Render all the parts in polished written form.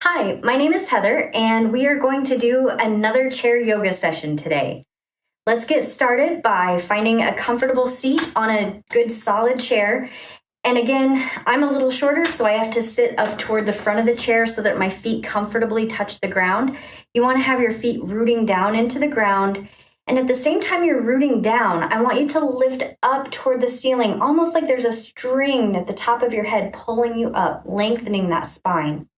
Hi, my name is Heather, and we are going to do another chair yoga session today. Let's get started by finding a comfortable seat on a good solid chair. And again, I'm a little shorter, so I have to sit up toward the front of the chair so that my feet comfortably touch the ground. You want to have your feet rooting down into the ground. And at the same time you're rooting down, I want you to lift up toward the ceiling, almost like there's a string at the top of your head pulling you up, lengthening that spine.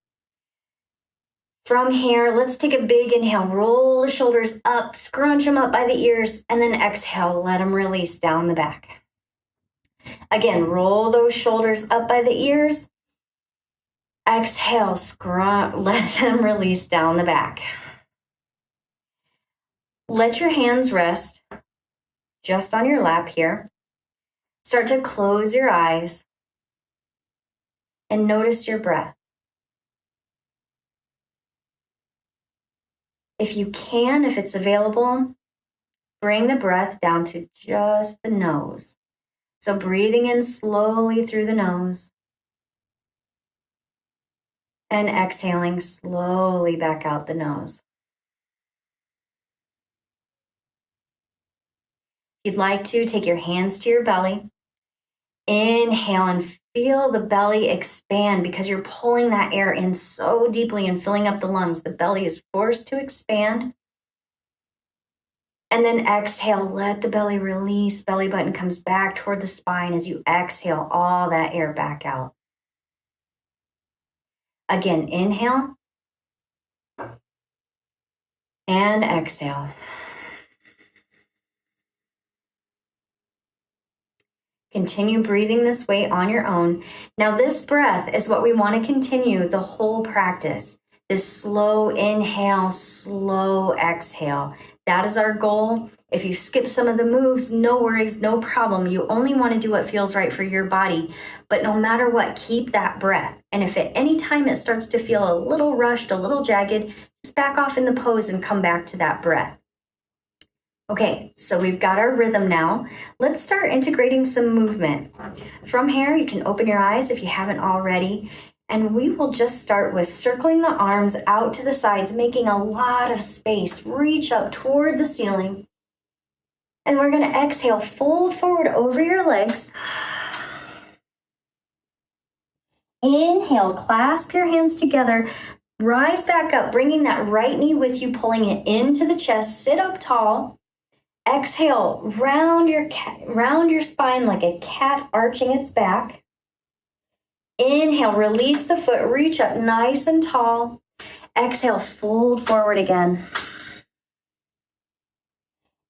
From here, let's take a big inhale, roll the shoulders up, scrunch them up by the ears, and then exhale, let them release down the back. Again, roll those shoulders up by the ears. Exhale, let them release down the back. Let your hands rest just on your lap here. Start to close your eyes and notice your breath. If you can, if it's available, bring the breath down to just the nose. So breathing in slowly through the nose and exhaling slowly back out the nose. If you'd like to, take your hands to your belly. Inhale and feel the belly expand because you're pulling that air in so deeply and filling up the lungs. The belly is forced to expand. And then exhale, let the belly release. Belly button comes back toward the spine as you exhale all that air back out. Again, inhale and exhale. Continue breathing this way on your own. Now this breath is what we want to continue the whole practice. This slow inhale, slow exhale. That is our goal. If you skip some of the moves, no worries, no problem. You only want to do what feels right for your body. But no matter what, keep that breath. And if at any time it starts to feel a little rushed, a little jagged, just back off in the pose and come back to that breath. Okay, so we've got our rhythm now. Let's start integrating some movement. From here, you can open your eyes if you haven't already. And we will just start with circling the arms out to the sides, making a lot of space. Reach up toward the ceiling. And we're going to exhale, fold forward over your legs. Inhale, clasp your hands together. Rise back up, bringing that right knee with you, pulling it into the chest. Sit up tall. Exhale, round your spine like a cat arching its back. Inhale, release the foot, reach up nice and tall. Exhale, fold forward again.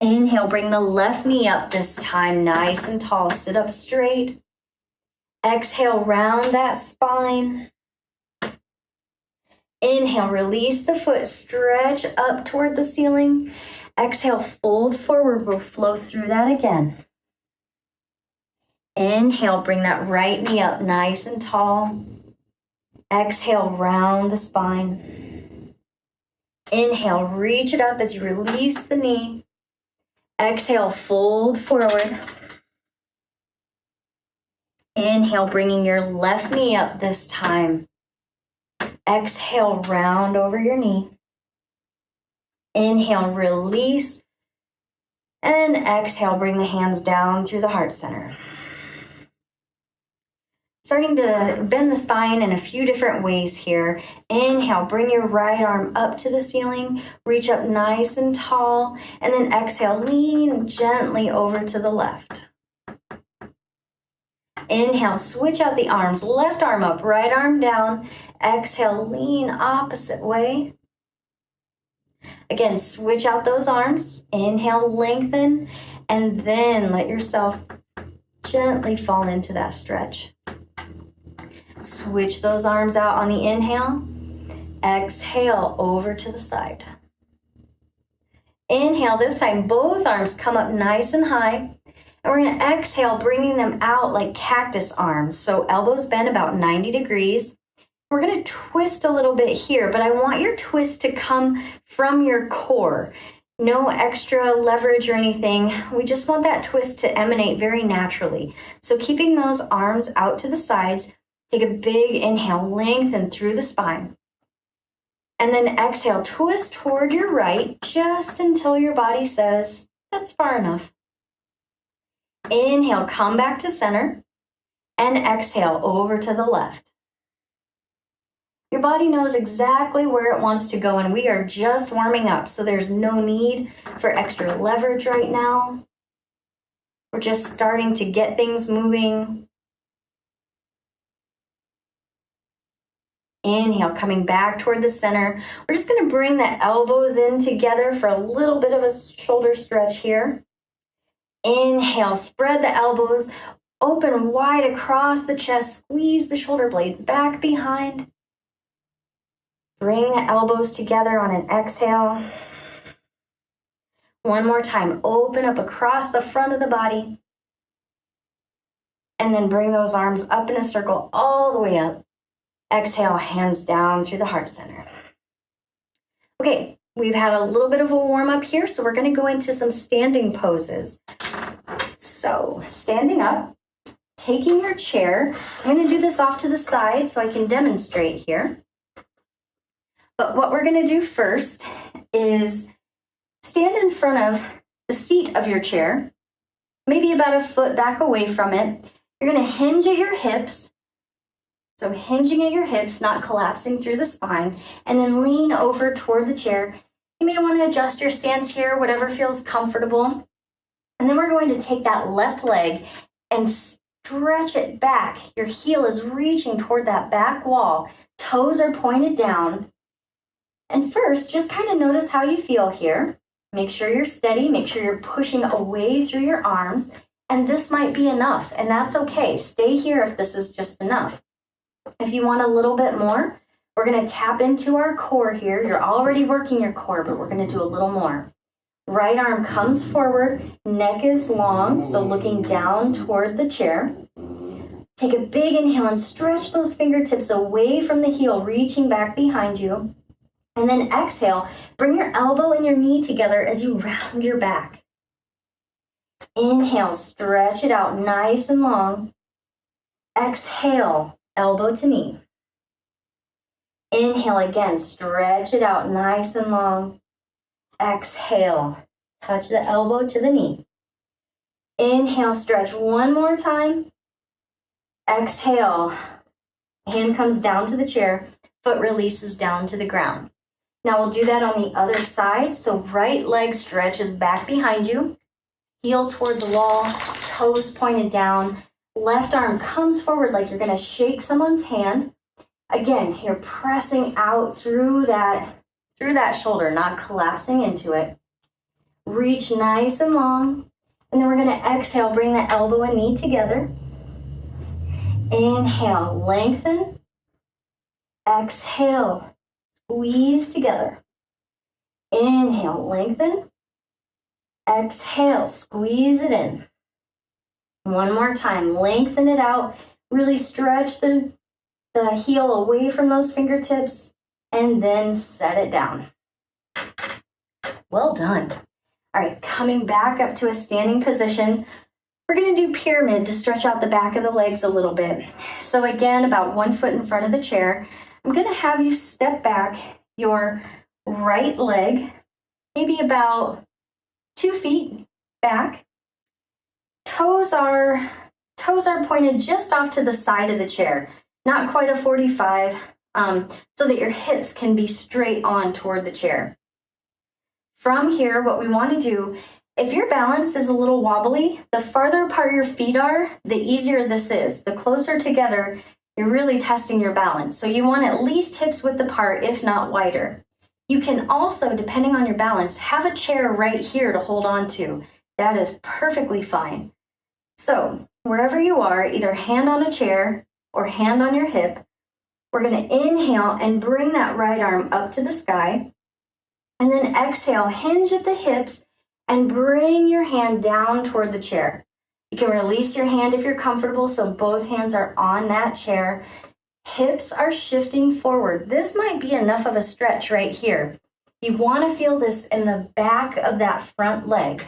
Inhale, bring the left knee up this time, nice and tall. Sit up straight. Exhale, round that spine. Inhale, release the foot, stretch up toward the ceiling. Exhale, fold forward. We'll flow through that again. Inhale, bring that right knee up nice and tall. Exhale, round the spine. Inhale, reach it up as you release the knee. Exhale, fold forward. Inhale, bringing your left knee up this time. Exhale, round over your knee. Inhale, release. And exhale, bring the hands down through the heart center. Starting to bend the spine in a few different ways here. Inhale, bring your right arm up to the ceiling. Reach up nice and tall. And then exhale, lean gently over to the left. Inhale, switch out the arms. Left arm up, right arm down. Exhale, lean opposite way. Again, switch out those arms. Inhale, lengthen. And then let yourself gently fall into that stretch. Switch those arms out on the inhale. Exhale, over to the side. Inhale, this time both arms come up nice and high. And we're going to exhale, bringing them out like cactus arms. So elbows bent about 90 degrees. We're going to twist a little bit here, but I want your twist to come from your core. No extra leverage or anything. We just want that twist to emanate very naturally. So keeping those arms out to the sides, take a big inhale, lengthen through the spine. And then exhale, twist toward your right just until your body says, that's far enough. Inhale, come back to center, and exhale over to the left. Your body knows exactly where it wants to go, and we are just warming up, so there's no need for extra leverage right now. We're just starting to get things moving. Inhale, coming back toward the center. We're just going to bring the elbows in together for a little bit of a shoulder stretch here. Inhale, spread the elbows, open wide across the chest, squeeze the shoulder blades back behind. Bring the elbows together on an exhale. One more time, open up across the front of the body. And then bring those arms up in a circle all the way up. Exhale, hands down through the heart center. Okay, we've had a little bit of a warm up here, so we're going to go into some standing poses. So, standing up, taking your chair. I'm going to do this off to the side so I can demonstrate here. But what we're going to do first is stand in front of the seat of your chair, maybe about a foot back away from it. You're going to hinge at your hips. So hinging at your hips, not collapsing through the spine, and then lean over toward the chair. You may want to adjust your stance here, whatever feels comfortable. And then we're going to take that left leg and stretch it back. Your heel is reaching toward that back wall. Toes are pointed down. And first, just kind of notice how you feel here. Make sure you're steady. Make sure you're pushing away through your arms. And this might be enough, and that's okay. Stay here if this is just enough. If you want a little bit more, we're going to tap into our core here. You're already working your core, but we're going to do a little more. Right arm comes forward, neck is long, so looking down toward the chair. Take a big inhale and stretch those fingertips away from the heel, reaching back behind you. And then exhale, bring your elbow and your knee together as you round your back. Inhale, stretch it out nice and long. Exhale, elbow to knee. Inhale again, stretch it out nice and long. Exhale, touch the elbow to the knee. Inhale, stretch one more time. Exhale, hand comes down to the chair, foot releases down to the ground. Now we'll do that on the other side. So right leg stretches back behind you, heel toward the wall, toes pointed down. Left arm comes forward like you're going to shake someone's hand. Again, you're pressing out through that shoulder, not collapsing into it. Reach nice and long. And then we're going to exhale, bring the elbow and knee together. Inhale, lengthen. Exhale, squeeze together. Inhale, lengthen. Exhale, squeeze it in. One more time, lengthen it out. Really stretch the heel away from those fingertips and then set it down. Well done. All right, coming back up to a standing position. We're going to do pyramid to stretch out the back of the legs a little bit. So again, about 1 foot in front of the chair. I'm going to have you step back your right leg, maybe about 2 feet back. Toes are pointed just off to the side of the chair, not quite a 45, so that your hips can be straight on toward the chair. From here, what we want to do, if your balance is a little wobbly, the farther apart your feet are, the easier this is. The closer together, you're really testing your balance. So you want at least hips width apart, if not wider. You can also, depending on your balance, have a chair right here to hold on to. That is perfectly fine. So wherever you are, either hand on a chair or hand on your hip, we're going to inhale and bring that right arm up to the sky. And then exhale, hinge at the hips and bring your hand down toward the chair. You can release your hand if you're comfortable, so both hands are on that chair. Hips are shifting forward. This might be enough of a stretch right here. You want to feel this in the back of that front leg.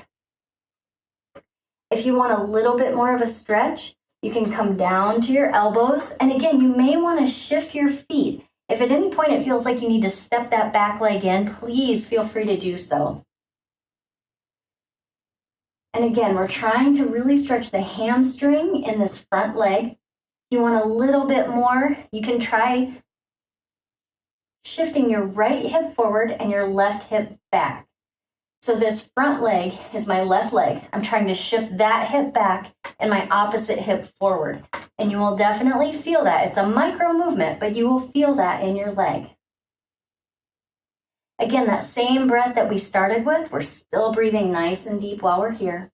If you want a little bit more of a stretch, you can come down to your elbows. And again, you may want to shift your feet. If at any point it feels like you need to step that back leg in, please feel free to do so. And again, we're trying to really stretch the hamstring in this front leg. If you want a little bit more, you can try shifting your right hip forward and your left hip back. So this front leg is my left leg. I'm trying to shift that hip back and my opposite hip forward. And you will definitely feel that. It's a micro movement, but you will feel that in your leg. Again, that same breath that we started with, we're still breathing nice and deep while we're here.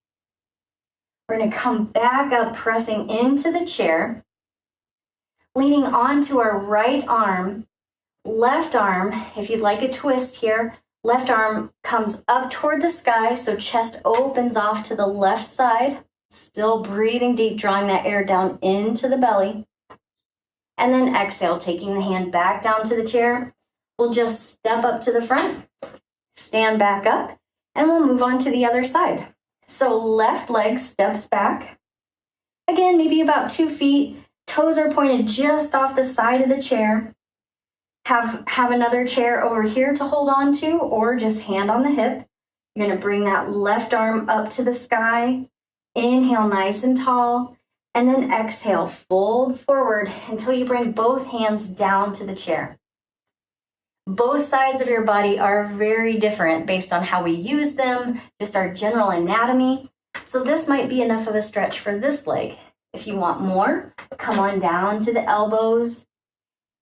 We're going to come back up, pressing into the chair, leaning onto our right arm. Left arm, if you'd like a twist here, left arm comes up toward the sky, so chest opens off to the left side, still breathing deep, drawing that air down into the belly. And then exhale, taking the hand back down to the chair. We'll just step up to the front, stand back up, and we'll move on to the other side. So left leg steps back. Again, maybe about 2 feet. Toes are pointed just off the side of the chair. Have another chair over here to hold on to, or just hand on the hip. You're going to bring that left arm up to the sky. Inhale nice and tall, and then exhale, fold forward until you bring both hands down to the chair. Both sides of your body are very different based on how we use them, just our general anatomy. So this might be enough of a stretch for this leg. If you want more, come on down to the elbows.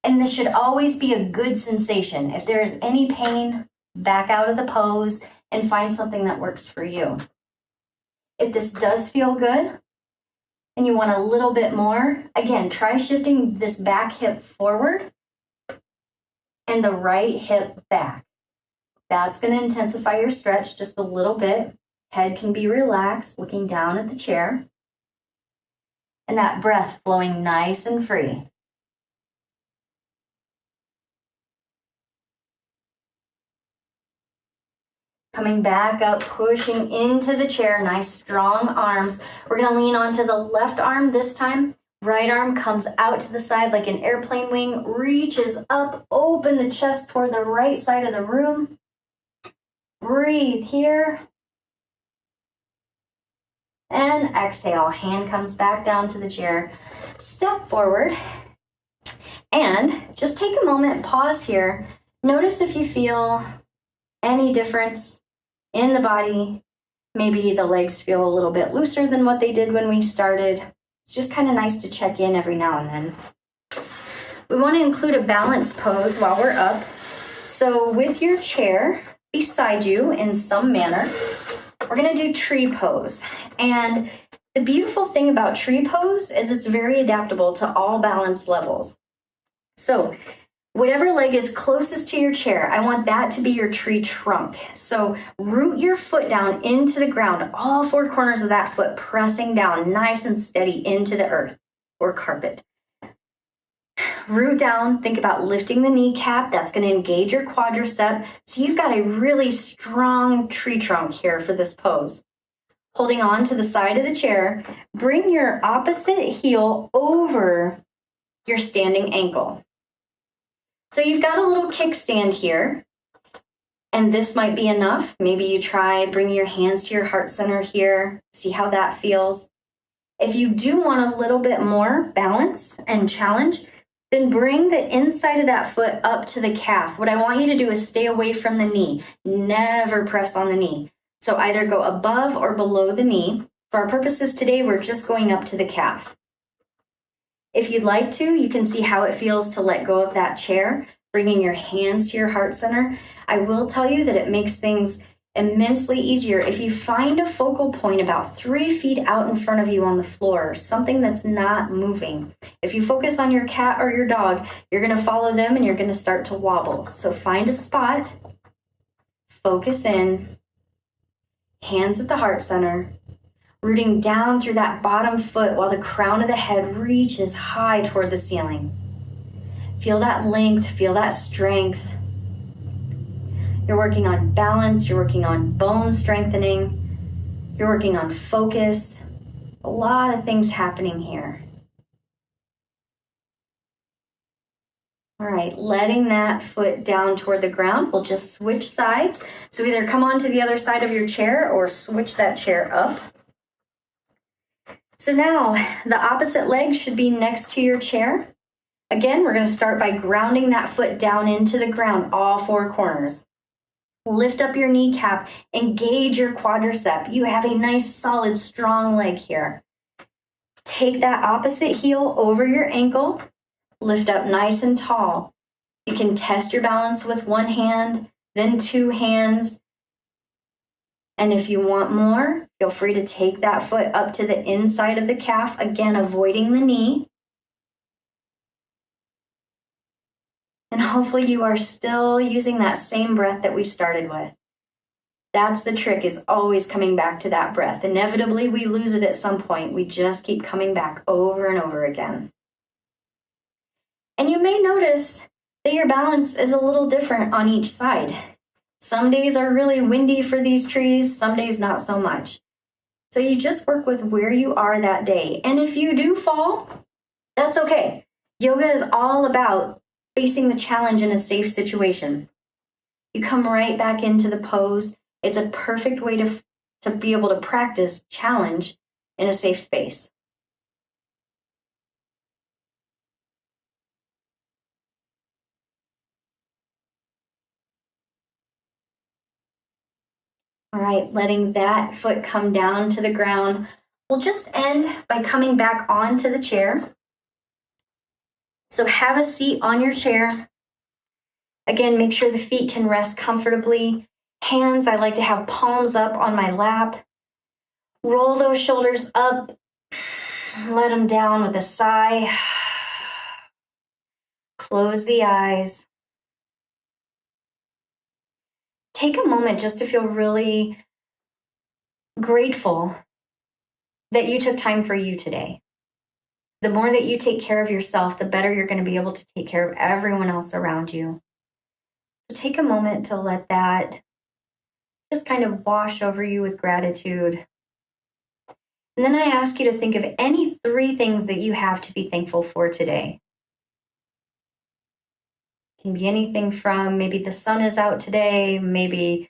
And this should always be a good sensation. If there is any pain, back out of the pose and find something that works for you. If this does feel good and you want a little bit more, again, try shifting this back hip forward and the right hip back. That's going to intensify your stretch just a little bit. Head can be relaxed, looking down at the chair. And that breath flowing nice and free. Coming back up, pushing into the chair, nice strong arms. We're going to lean onto the left arm this time. Right arm comes out to the side like an airplane wing, reaches up, open the chest toward the right side of the room. Breathe here. And exhale, hand comes back down to the chair. Step forward and just take a moment, pause here. Notice if you feel any difference in the body. Maybe the legs feel a little bit looser than what they did when we started. It's just kind of nice to check in every now and then. We want to include a balance pose while we're up. So with your chair beside you in some manner, we're going to do tree pose. And the beautiful thing about tree pose is it's very adaptable to all balance levels. So whatever leg is closest to your chair, I want that to be your tree trunk. So root your foot down into the ground, all 4 corners of that foot pressing down nice and steady into the earth or carpet. Root down, think about lifting the kneecap. That's going to engage your quadricep. So you've got a really strong tree trunk here for this pose. Holding on to the side of the chair, bring your opposite heel over your standing ankle. So you've got a little kickstand here, and this might be enough. Maybe you try bringing your hands to your heart center here, see how that feels. If you do want a little bit more balance and challenge, then bring the inside of that foot up to the calf. What I want you to do is stay away from the knee. Never press on the knee. So either go above or below the knee. For our purposes today, we're just going up to the calf. If you'd like to, you can see how it feels to let go of that chair, bringing your hands to your heart center. I will tell you that it makes things immensely easier if you find a focal point about 3 feet out in front of you on the floor, something that's not moving. If you focus on your cat or your dog, you're going to follow them and you're going to start to wobble. So find a spot, focus in, hands at the heart center, rooting down through that bottom foot while the crown of the head reaches high toward the ceiling. Feel that length, feel that strength. You're working on balance, you're working on bone strengthening, you're working on focus. A lot of things happening here. All right, letting that foot down toward the ground. We'll just switch sides. So either come on to the other side of your chair or switch that chair up. So now the opposite leg should be next to your chair. Again, we're going to start by grounding that foot down into the ground, all four corners. Lift up your kneecap, engage your quadricep. You have a nice, solid, strong leg here. Take that opposite heel over your ankle, lift up nice and tall. You can test your balance with one hand, then two hands. And if you want more, feel free to take that foot up to the inside of the calf, again, avoiding the knee. And hopefully you are still using that same breath that we started with. That's the trick, is always coming back to that breath. Inevitably, we lose it at some point. We just keep coming back over and over again. And you may notice that your balance is a little different on each side. Some days are really windy for these trees, some days not so much. So you just work with where you are that day. And if you do fall, that's okay. Yoga is all about facing the challenge in a safe situation. You come right back into the pose. It's a perfect way to be able to practice challenge in a safe space. All right, letting that foot come down to the ground. We'll just end by coming back onto the chair. So have a seat on your chair. Again, make sure the feet can rest comfortably. Hands, I like to have palms up on my lap. Roll those shoulders up. Let them down with a sigh. Close the eyes. Take a moment just to feel really grateful that you took time for you today. The more that you take care of yourself, the better you're going to be able to take care of everyone else around you. So take a moment to let that just kind of wash over you with gratitude. And then I ask you to think of any three things that you have to be thankful for today. It can be anything from maybe the sun is out today, maybe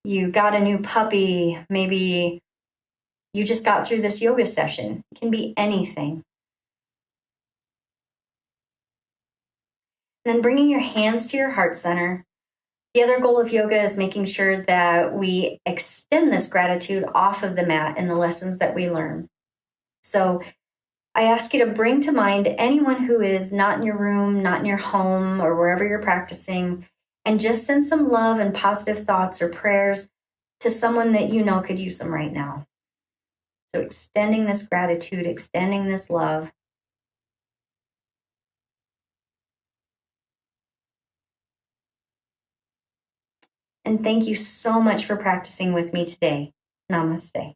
you got a new puppy, maybe you just got through this yoga session. It can be anything. And then bringing your hands to your heart center. The other goal of yoga is making sure that we extend this gratitude off of the mat in the lessons that we learn. So I ask you to bring to mind anyone who is not in your room, not in your home, or wherever you're practicing, and just send some love and positive thoughts or prayers to someone that you know could use them right now. So extending this gratitude, extending this love. And thank you so much for practicing with me today. Namaste.